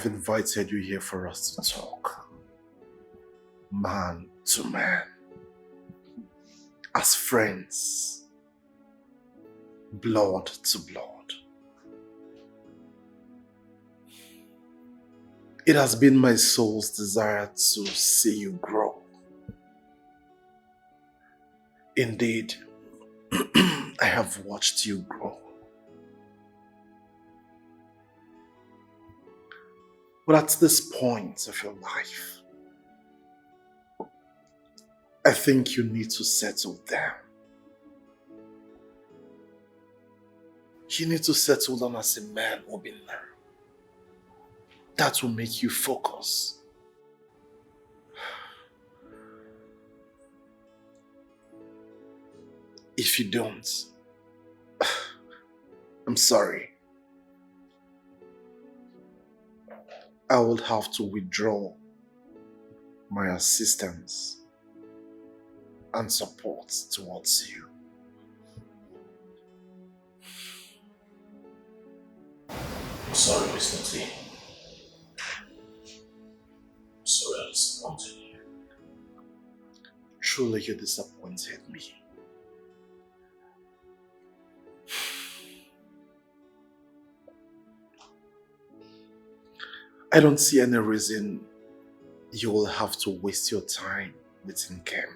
have invited you here for us to talk. Man to man. As friends. Blood to blood. It has been my soul's desire to see you grow. Indeed, I have watched you grow. But at this point of your life, I think you need to settle down. You need to settle down as a man, Obinna. That will make you focus. If you don't, I'm sorry. I will have to withdraw my assistance and support towards you. I'm sorry, Mr. T. I'm sorry I disappointed you. Truly, you disappointed me. I don't see any reason you will have to waste your time with Nkem.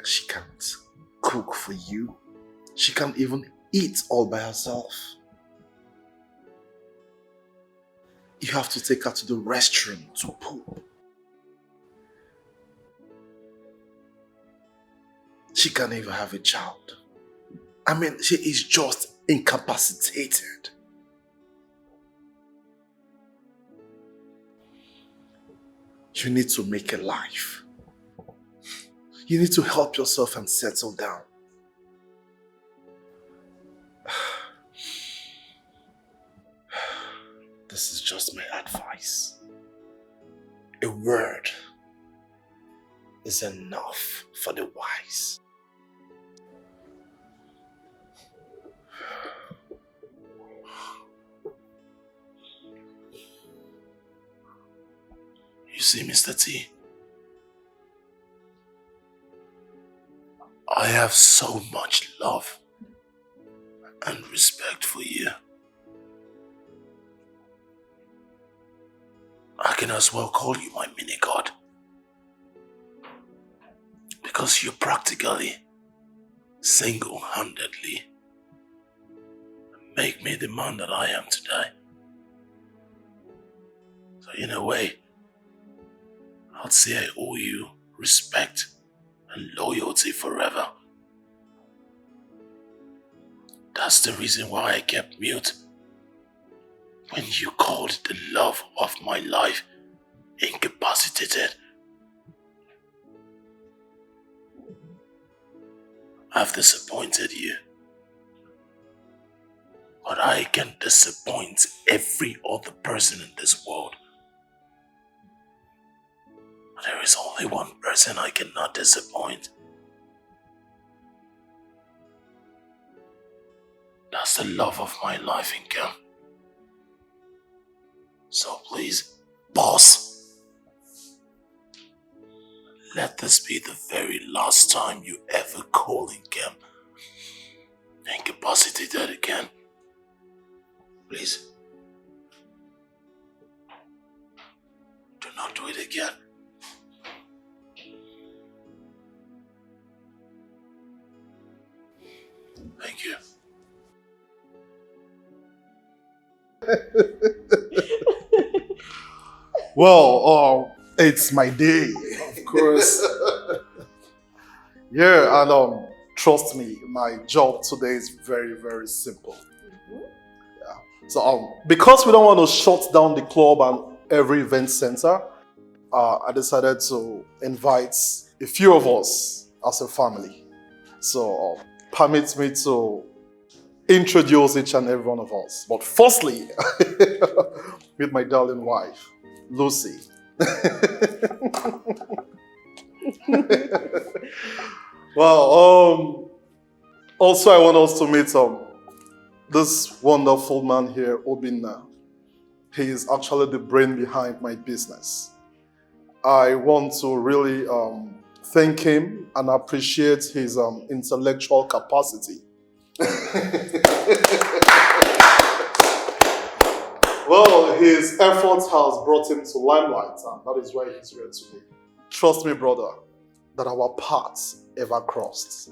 She can't cook for you. She can't even eat all by herself. You have to take her to the restroom to poop. She can't even have a child. I mean, she is just incapacitated. You need to make a life. You need to help yourself and settle down. This is just my advice. A word is enough for the wise. You see, Mr. T, I have so much love and respect for you. I can as well call you my mini-god. Because you practically, single-handedly, make me the man that I am today. So in a way, I'd say I owe you respect and loyalty forever. That's the reason why I kept mute when you called the love of my life incapacitated. I've disappointed you, but I can disappoint every other person in this world. There is only one person I cannot disappoint. That's the love of my life, Inkem. So please, boss, let this be the very last time you ever call Inkem incapacitated again. Please. Do not do it again. Thank you. Well, it's my day, of course. Yeah, and trust me, my job today is very, very simple. Yeah. So because we don't want to shut down the club and every event center, I decided to invite a few of us as a family. So permit me to introduce each and every one of us. But firstly, with my darling wife, Lucy. Well, Also, I want us to meet this wonderful man here, Obinna. He is actually the brain behind my business. I want to really thank him and appreciate his intellectual capacity. Well, his efforts has brought him to limelight, and that is why he's here today. Trust me, brother, that our paths ever crossed.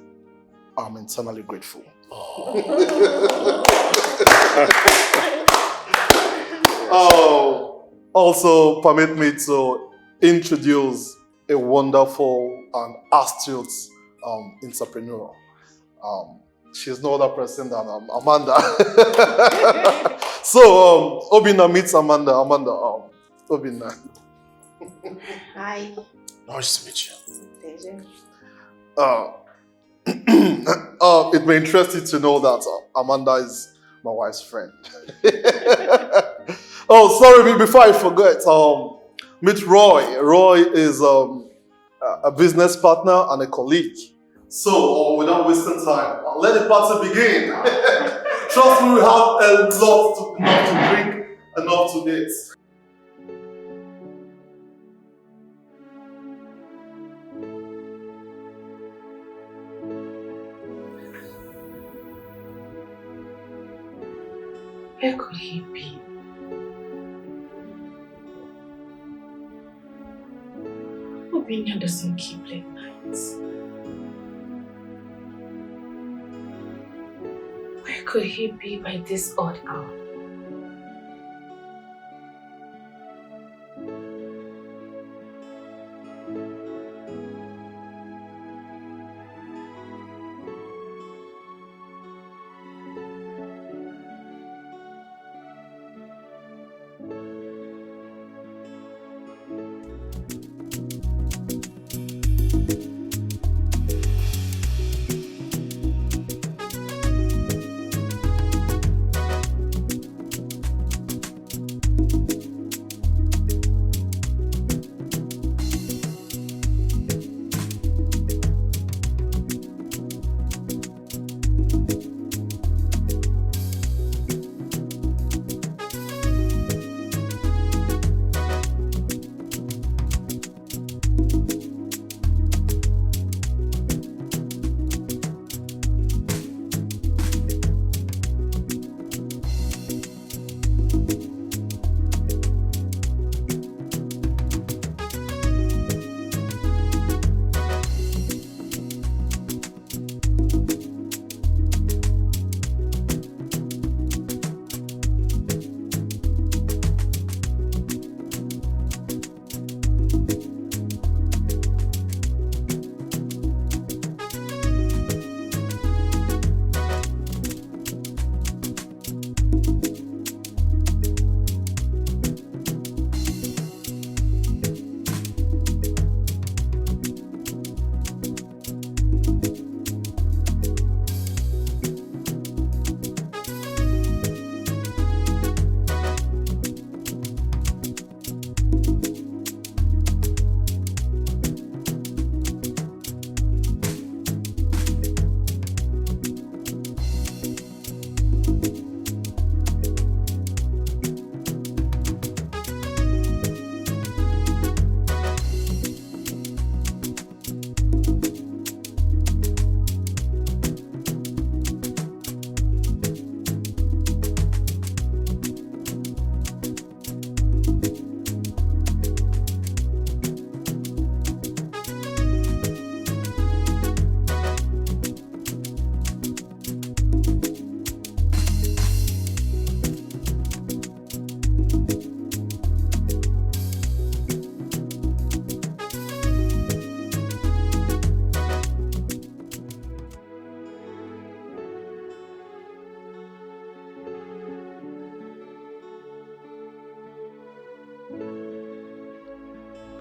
I'm eternally grateful. Also, permit me to introduce a wonderful and astute entrepreneur. She's no other person than Amanda. So, Obinna meets Amanda. Obinna. Hi. Nice to meet you. It may interest you to know that Amanda is my wife's friend. Oh, sorry, before I forget, meet Roy. Roy is a business partner and a colleague. So, without wasting time, let the party begin. Trust me, we have enough to drink, enough to eat. Where could he be? Obinna doesn't keep late nights. Where could he be by this odd hour?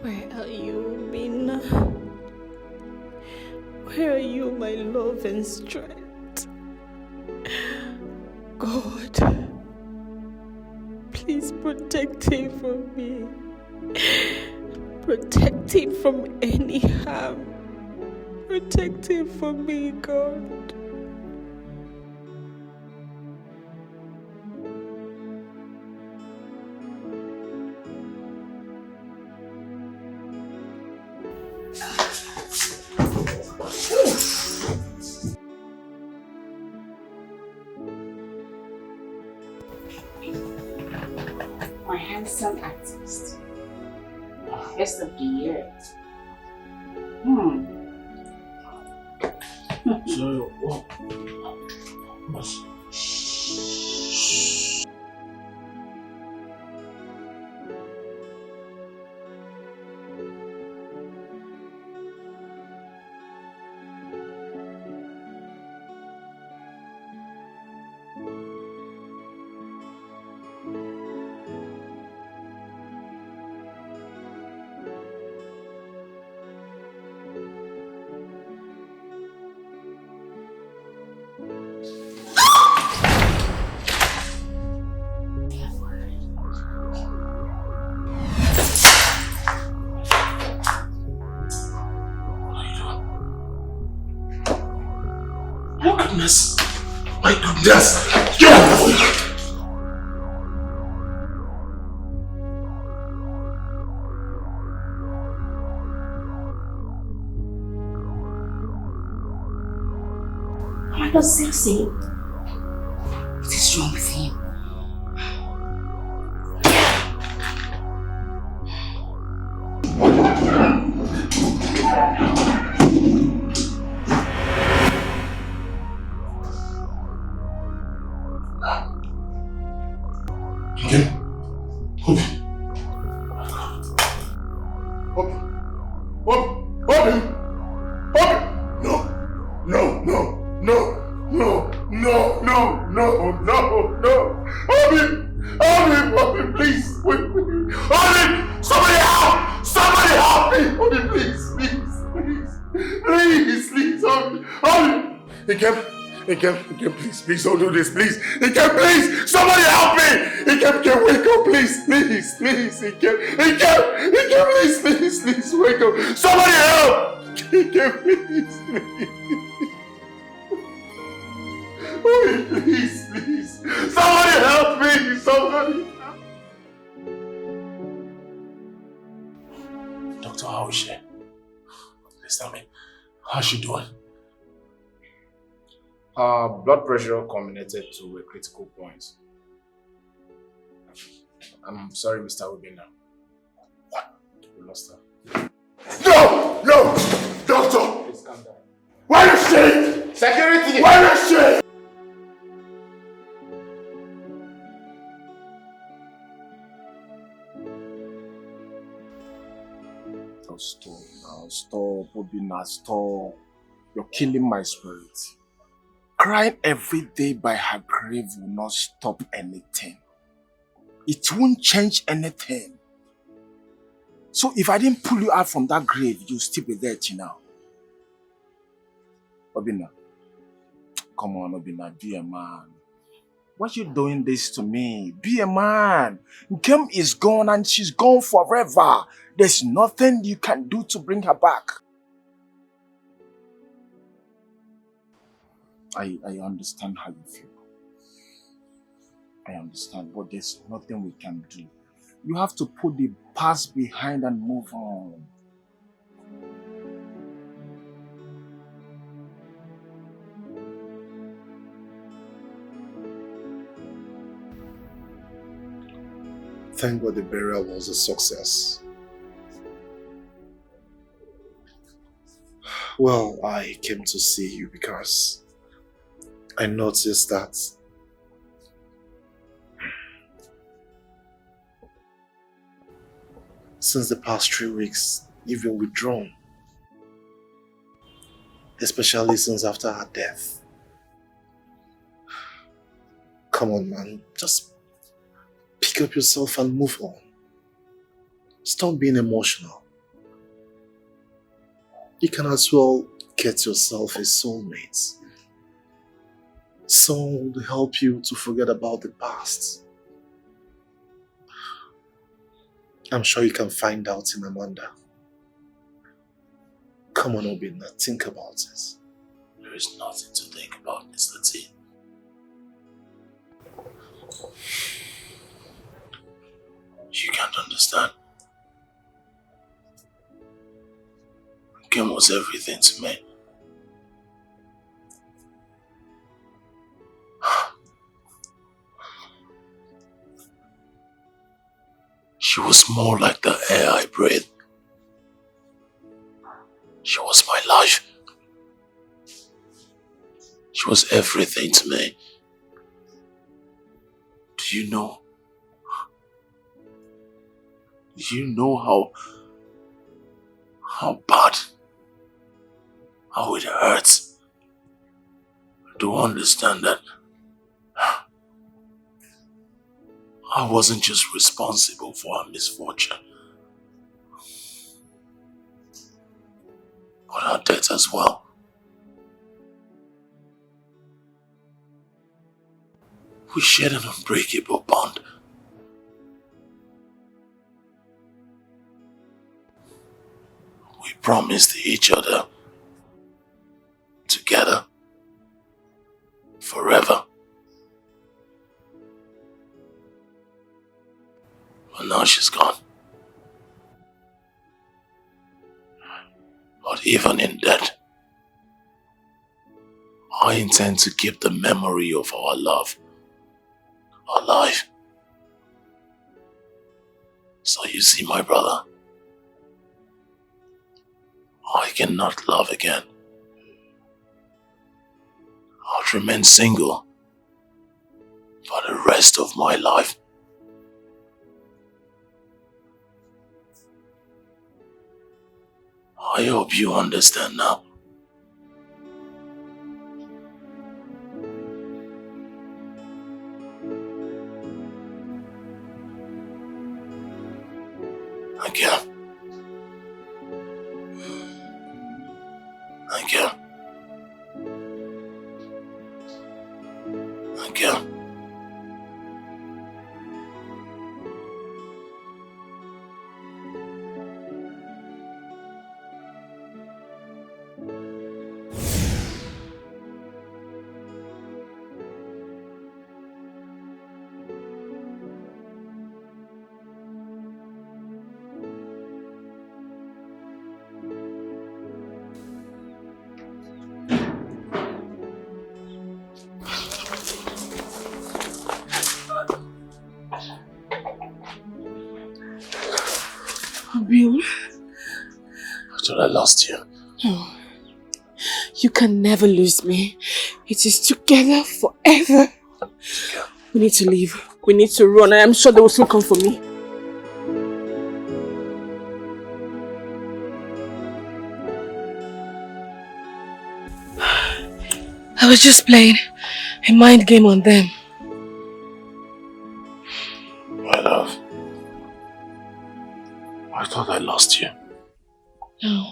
Where are you, Mina? Where are you, my love and strength? God, please protect him from me. Protect him from any harm. Protect him from me, God. my handsome artist. First of the year. So, what? Goodness! My goodness! Get out of here! Am I not sexy? What is wrong with him? Please don't do this, please. Ikem, please! Somebody help me! Ikem, wake up, please! Please, Ikem, please, wake up! Somebody help! Ikem, please. Oh, please. Somebody help me! Somebody. Doctor, how is she? Please tell me, how's she doing? Blood pressure culminated to a critical point. I'm sorry, Mr. Obina. What? We lost her. No! Doctor! Please calm down. Where is she? Security! Where is she? Oh, stop, Obina, stop. You're killing my spirit. Crying every day by her grave will not stop anything. It won't change anything. So if I didn't pull you out from that grave, you'll still be there till now. Obina, come on, Obina, be a man. Why are you doing this to me? Be a man. Kim is gone and she's gone forever. There's nothing you can do to bring her back. I understand how you feel. I understand, but there's nothing we can do. You have to put the past behind and move on. Thank God the burial was a success. Well, I came to see you because I noticed that since the past 3 weeks, you've been withdrawn. Especially since after her death. Come on, man. Just pick up yourself and move on. Stop being emotional. You can as well get yourself a soulmate. Someone will help you to forget about the past. I'm sure you can find out in Amanda. Come on, Obina, think about it. There is nothing to think about, Mr. T. You can't understand. Kim was everything to me. She was more like the air I breathe. She was my life. She was everything to me. Do you know? Do you know how bad, how it hurts? I don't understand that. I wasn't just responsible for her misfortune, but her death as well. We shared an unbreakable bond. We promised each other together forever. But now she's gone. But even in death, I intend to keep the memory of our love alive. So you see, my brother, I cannot love again. I'll remain single for the rest of my life. I hope you understand now. Again. Again. Again. Bill, I thought I lost you. oh, you can never lose me. It is together forever. We need to leave. We need to run. I am sure they will soon come for me. I was just playing a mind game on them. My love, I thought I lost you. No.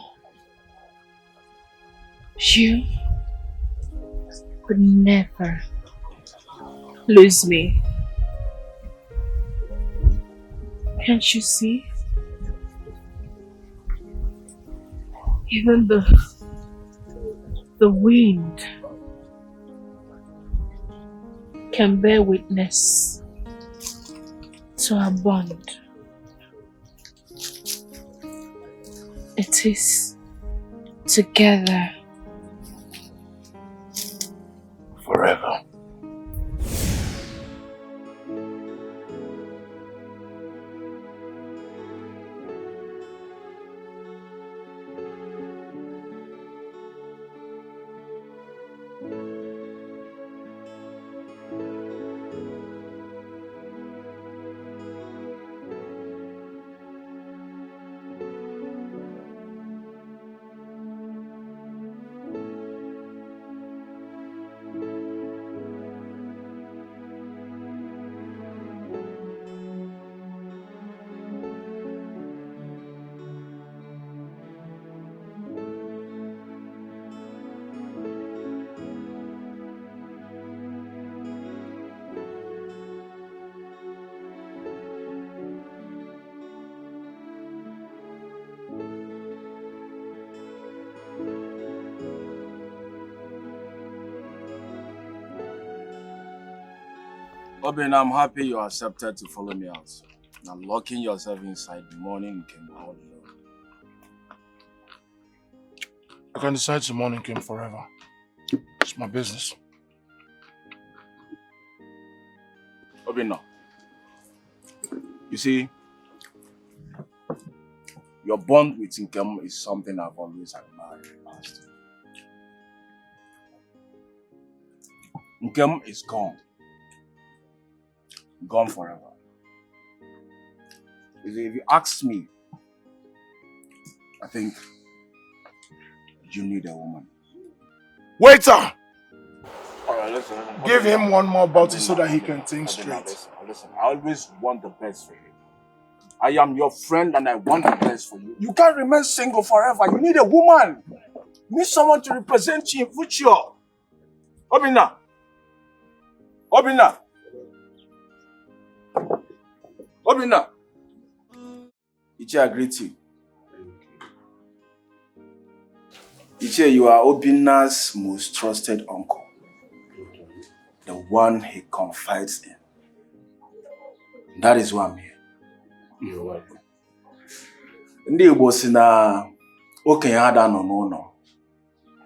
You could never lose me. Can't you see? Even the wind can bear witness to our bond. It is together Forever. Obin, I'm happy you accepted to follow me out. Now locking yourself inside the morning came all alone. I can decide the morning came forever. It's my business. Obin, no. You see, Your bond with Nkem is something I've always admired in the past. Nkem is gone. Gone forever. If you ask me, I think you need a woman. Waiter! Alright, listen. Give him one more bottle so that he can think straight. Listen, I always want the best for you. I am your friend and I want the best for you. You can't remain single forever. You need a woman. You need someone to represent you in future. Obina. Obina. Obina. Ichi, I greet you. Ichi, you are Obina's most trusted uncle. The one he confides in. That is why I'm here. You're welcome. Ndị Igbo si na okenye ada nọ n'ụlọ.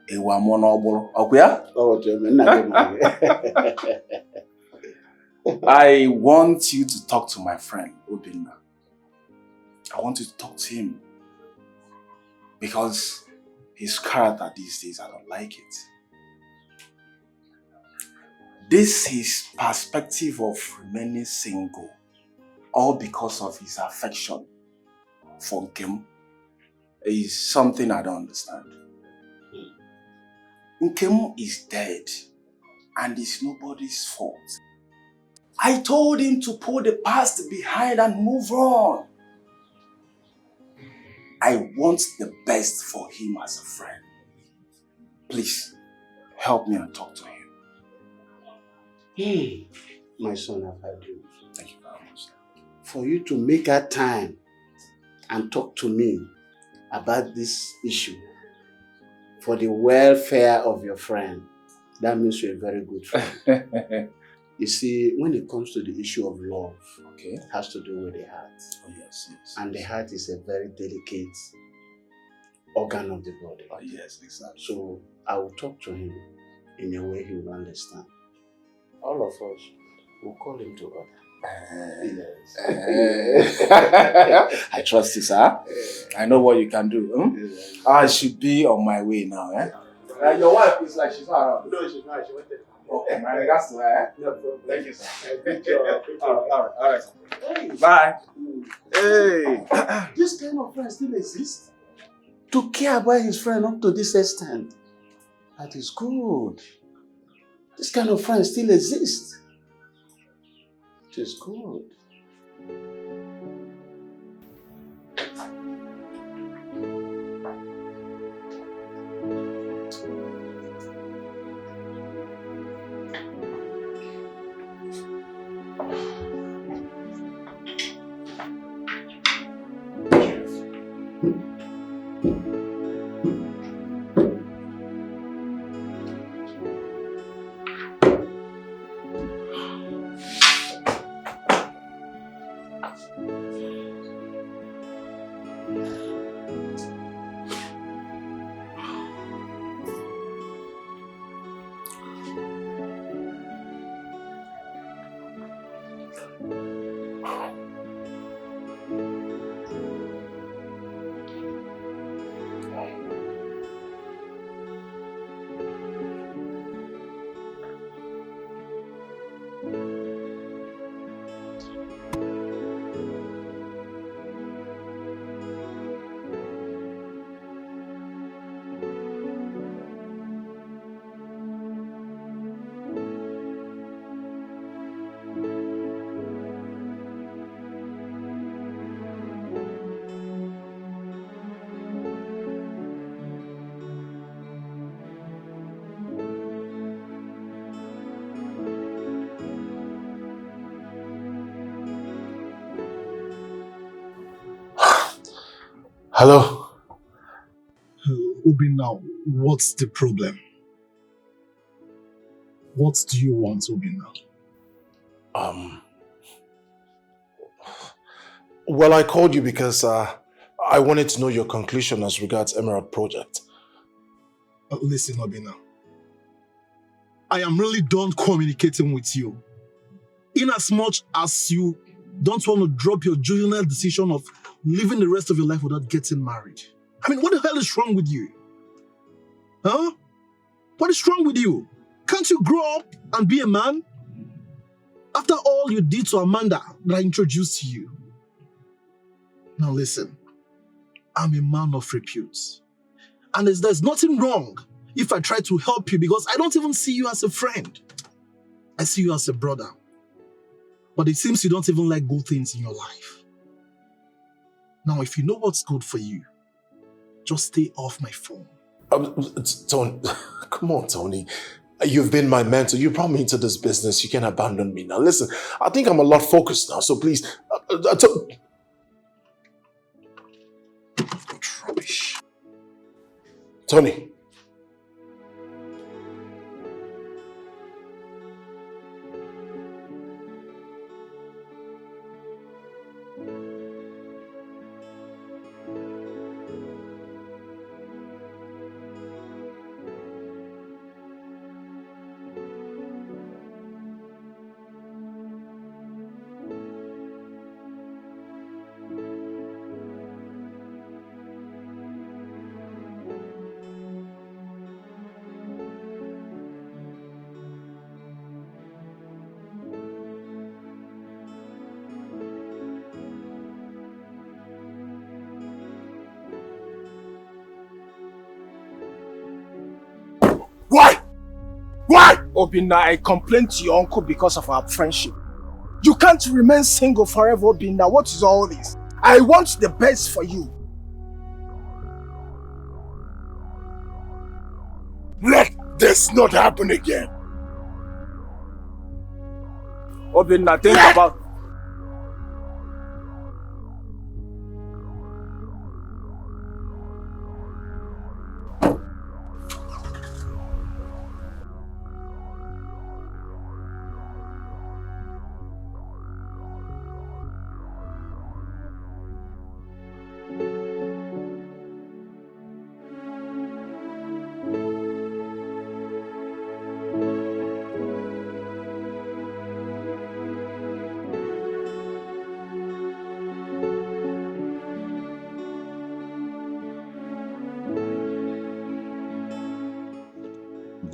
Ewu amụọ n'ọgbụrụ. Ọkwa ya? I want you to talk to my friend, Obinna. I want you to talk to him. Because his character these days, I don't like it. This is perspective of remaining single. All because of his affection for Nkem is something I don't understand. Nkem is dead and it's nobody's fault. I told him to put the past behind and move on. I want the best for him as a friend. Please, help me and talk to him. My son, I've heard you. Thank you very much. For you to make a time and talk to me about this issue for the welfare of your friend, that means you're a very good friend. You see, when it comes to the issue of love, it has to do with the heart. Oh, yes. And the heart is a very delicate organ of the body. Oh, yes, exactly. So I will talk to him in a way he will understand. All of us will call him to order. I trust you, sir. I know what you can do. I should be on my way now. Your wife is like she's not around. No, she's not. She went there. Okay, my regards to her. No problem. Thank you, sir. Good job. All right. Hey. Bye. Hey. This kind of friend still exists? To care about his friend up to this extent. That is good. This kind of friend still exists. It is good. Hello? Obi, now, what's the problem? What do you want, Obi, now? Well, I called you because I wanted to know your conclusion as regards Emerald Project. Listen, Obi, now. I am really done communicating with you. In as much as you don't want to drop your juvenile decision of living the rest of your life without getting married. I mean, what the hell is wrong with you? Huh? What is wrong with you? Can't you grow up and be a man? After all you did to Amanda that I introduced to you. Now listen, I'm a man of repute. And there's nothing wrong if I try to help you because I don't even see you as a friend. I see you as a brother. But it seems you don't even like good things in your life. Now, if you know what's good for you, just stay off my phone. Tony, come on, Tony. You've been my mentor. You brought me into this business. You can't abandon me now. Listen, I think I'm a lot focused now, so please. Rubbish. Tony. Why? Why? Obinna, I complained to your uncle because of our friendship. You can't remain single forever, Obinna. What is all this? I want the best for you. Let this not happen again. Obinna, think about...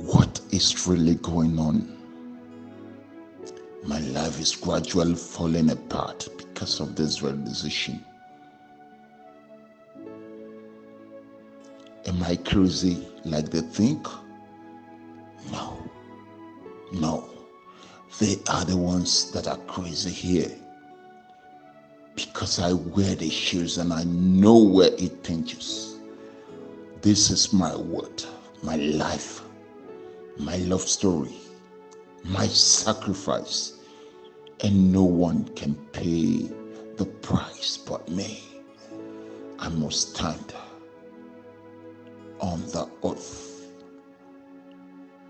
What is really going on? My life is gradually falling apart because of this realization. Am I crazy like they think? No. No. They are the ones that are crazy here. Because I wear the shoes and I know where it pinches. This is my word, my life, my love story, my sacrifice, and no one can pay the price but me. I must stand on the oath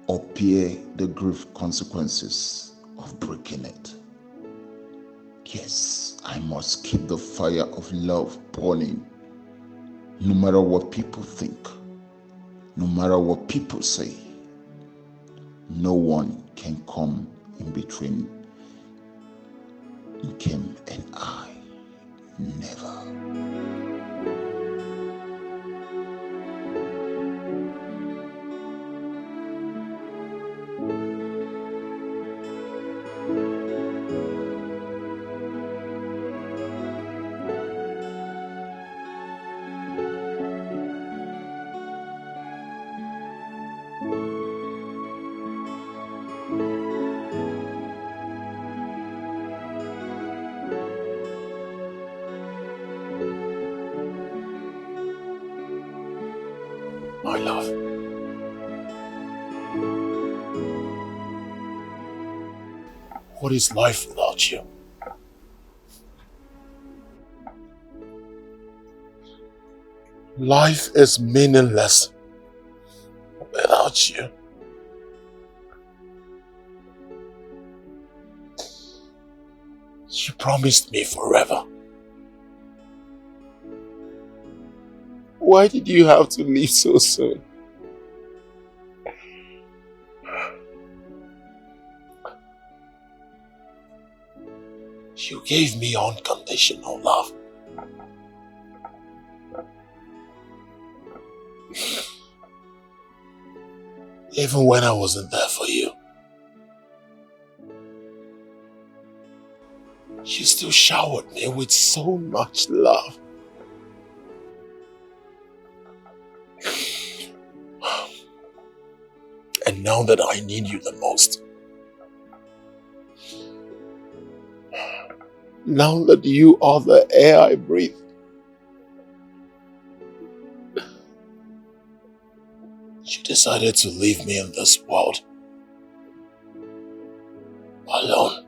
or bear the grave consequences of breaking it. Yes, I must keep the fire of love burning, no matter what people think, no matter what people say. No one can come in between Kim and I. Never. My love. What is life without you? Life is meaningless without you. You promised me forever. Why did you have to leave so soon? You gave me unconditional love. Even when I wasn't there for you, you still showered me with so much love. And now that I need you the most, now that you are the air I breathe, you decided to leave me in this world alone.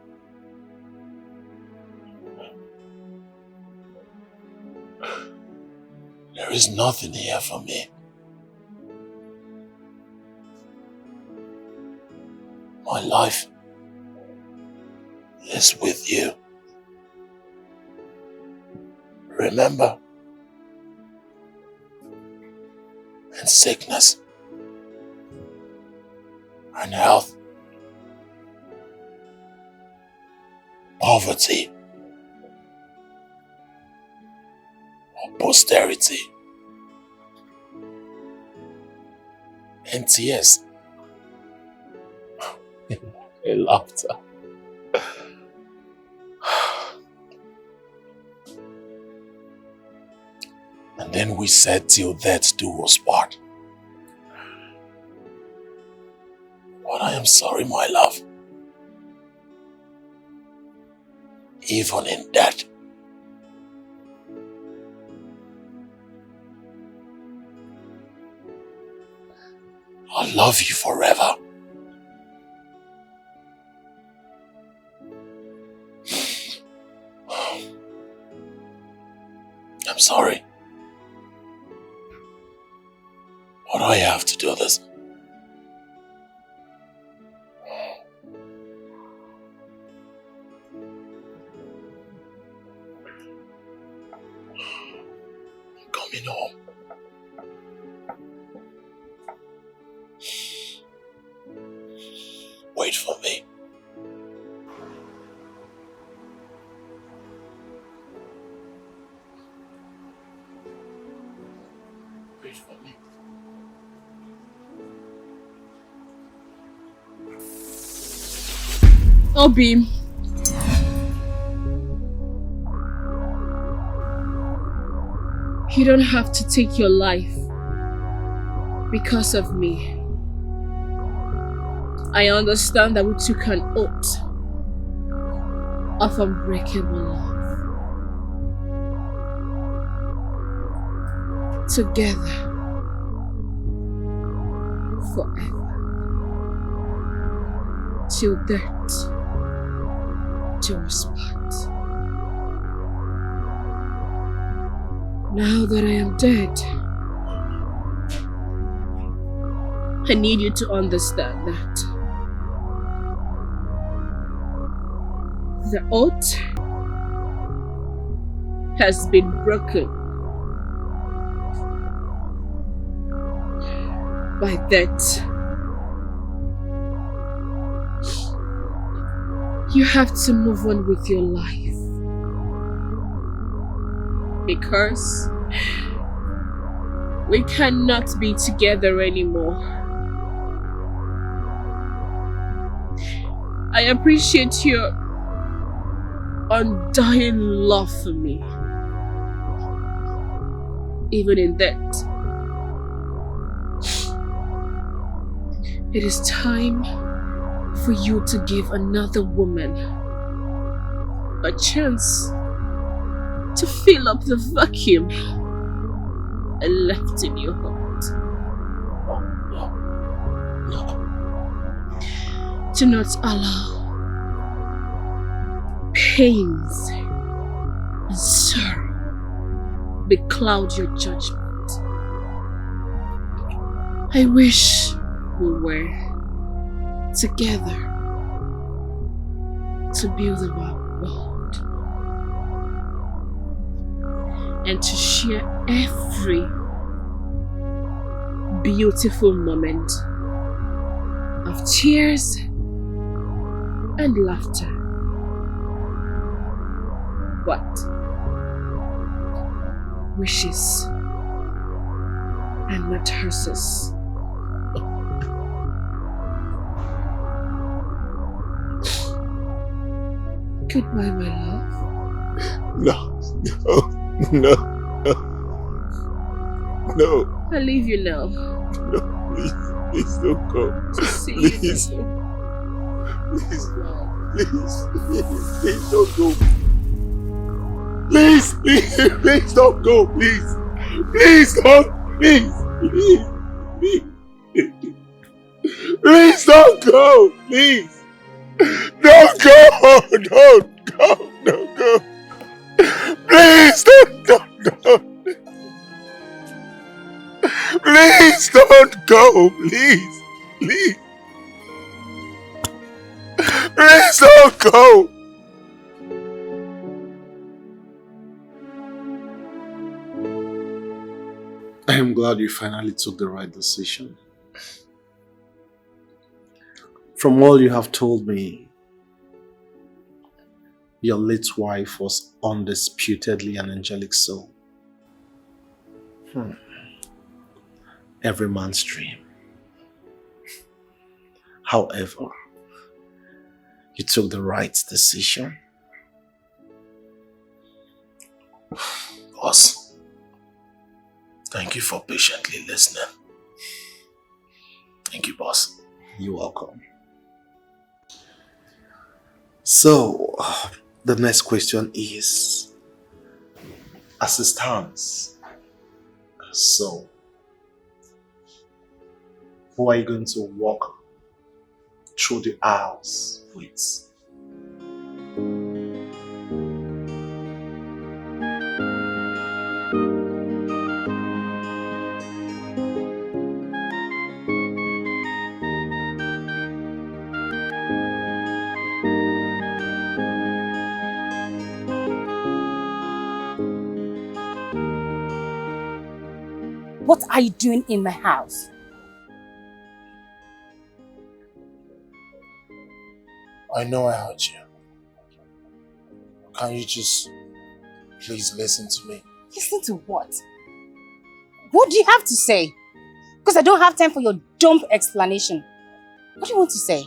There is nothing here for me. My life is with you. Remember, in sickness and health, poverty or posterity, and tears and laughter. And then we said till death do us part. But I am sorry, my love. Even in death, I'll love you forever. I'm sorry. But I have to do this. I'm coming home. Wait for me. Wait for me. Obi. You don't have to take your life because of me. I understand that we took an oath of unbreakable love. Together. Forever. Till death do us part. Now that I am dead, I need you to understand that the oath has been broken by death. You have to move on with your life. Because we cannot be together anymore. I appreciate your undying love for me. Even in that, it is time for you to give another woman a chance to fill up the vacuum left in your heart. Do not allow pains and sorrow becloud your judgment. I wish we were together to build our world and to share every beautiful moment of tears and laughter. But wishes and mattresses. Goodbye, my love. No. I leave you now. No, please don't go. Please. Please don't go. Please don't go, please. Please don't, please. Please don't go, please. Don't go, don't go. Please don't go. Please don't go, please. Please don't go. I am glad you finally took the right decision. From all you have told me, your late wife was undisputedly an angelic soul. Every man's dream. However, you took the right decision. Boss, thank you for patiently listening. Thank you, boss. You're welcome. So, the next question is, as it stands, so, who are you going to walk through the aisles with? What are you doing in my house? I know I hurt you. Can you just please listen to me? Listen to what? What do you have to say? Because I don't have time for your dumb explanation. What do you want to say?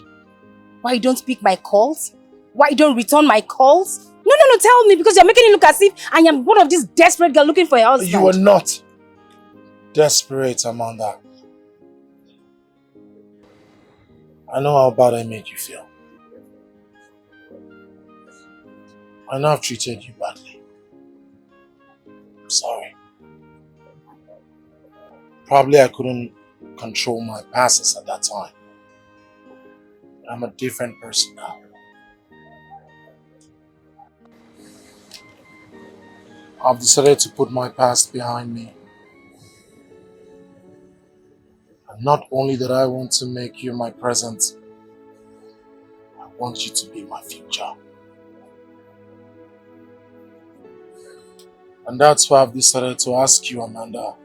Why you don't pick my calls? Why you don't return my calls? No, tell me, because you're making it look as if I am one of these desperate girls looking for a husband. You are not desperate, Amanda. I know how bad I made you feel. I know I've treated you badly. I'm sorry. Probably I couldn't control my passes at that time. But I'm a different person now. I've decided to put my past behind me. And not only that I want to make you my present, I want you to be my future. And that's why I've decided to ask you, Amanda.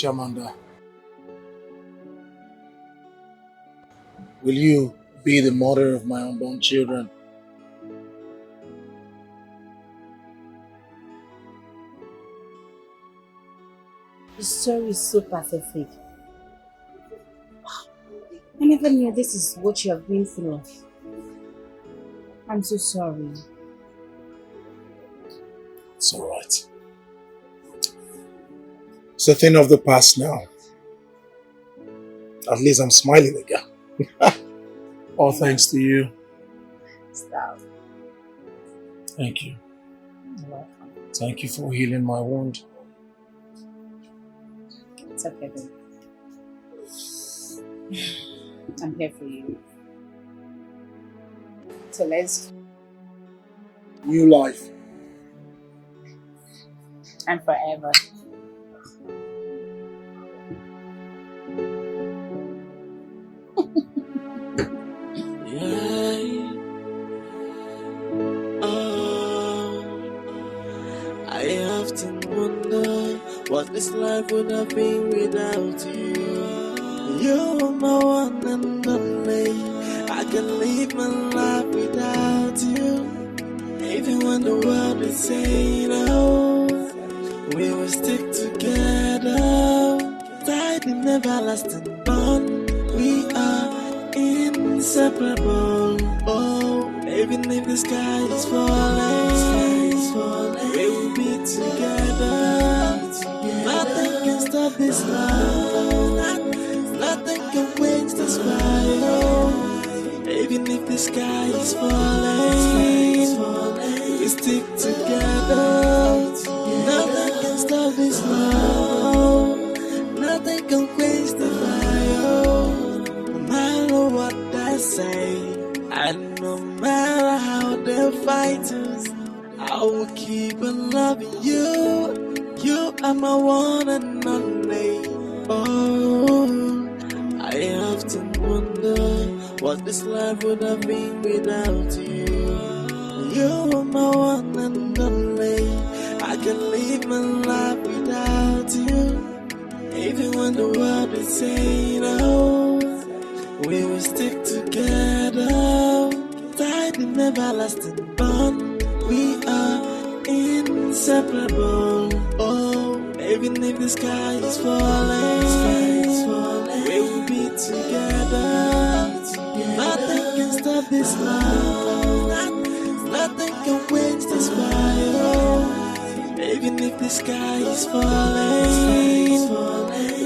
Amanda, will you be the mother of my unborn children? The story is so pathetic. I never knew this is what you have been through. I'm so sorry. It's alright. It's a thing of the past now. At least I'm smiling again. All thanks to you. Stop. Thank you. You're welcome. Thank you for healing my wound. It's okay, babe. I'm here for you. So let's... New life. And forever. I often wonder what this life would have been without you. You're my one and only. I can live my life without you. Even when the world is saying no, we will stick together. Tied in everlasting bond, we are inseparable. Oh, even if the sky is falling, we will be together. Nothing can stop this love. Nothing can quench this fire. Even if the sky is falling, we stick together. Nothing can stop this love. Nothing can quench the fire. No matter what they say, and no matter how they fight us, I will keep on loving you. You are my one and only. Oh, I often wonder what this life would have been without you. You are my one and only. I can live my life without you. Even when the world is saying no, we will stick together. Tied in everlasting bond, we are inseparable. Oh, even if the sky is falling, we will be together. Nothing can stop this love. Nothing can quench this fire. Even if the sky is falling,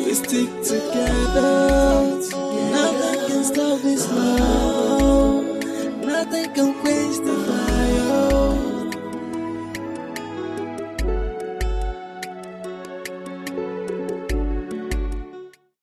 we stick together. Nothing can stop this love. Nothing can quench